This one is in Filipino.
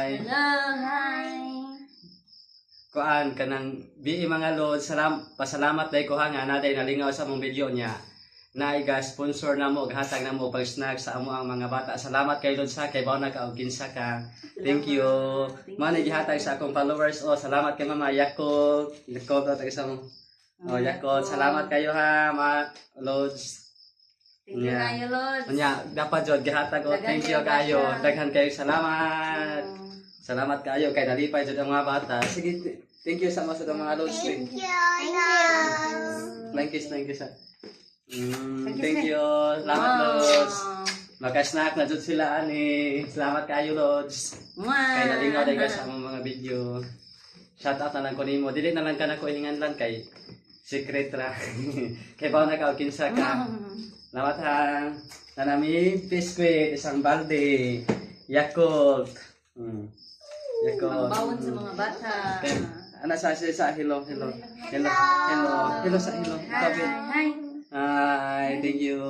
Hi. Hello, hi. Kuan kanang BE mga lods, pasalamat day ko ha nga naday nalingaw sa mong video niya. Naiga sponsor na mo hatag na mo pag snack sa amo ang mga bata. Salamat kay Lods sa kay bawo na ka og kinsa ka. Thank you. Mo na gihatag sa akong followers. Oh, salamat kay Mama Yakult. Yakult tag sa mo. Oh, Yakult. Salamat kayo ha, mga Lods. Thank you kayo, Lods. Unya, dapat jud gihatag og thank you kayo. Daghan kayo salamat. Salamat kayo kay nalipay jud ang mga bata. Sige, thank you sa mga Lods. Thank you. Thank you sa. Thank you. Salamat, Lods. Maka-snack na dyan sila, ani. Salamat kayo, Lods. Kaya nalingaw din ka sa mga video. Shout out na lang ko nimo. Dili na lang ka na ko iningan lang kay secret ra. Kay bawa na ka o kinsa ka. Salamat ha. Nanami biscuit, isang balde. Yakult. Yakult. Bawon sa mga bata. Ana sa hello. Hello sa hello. Hi. Hi, thank you.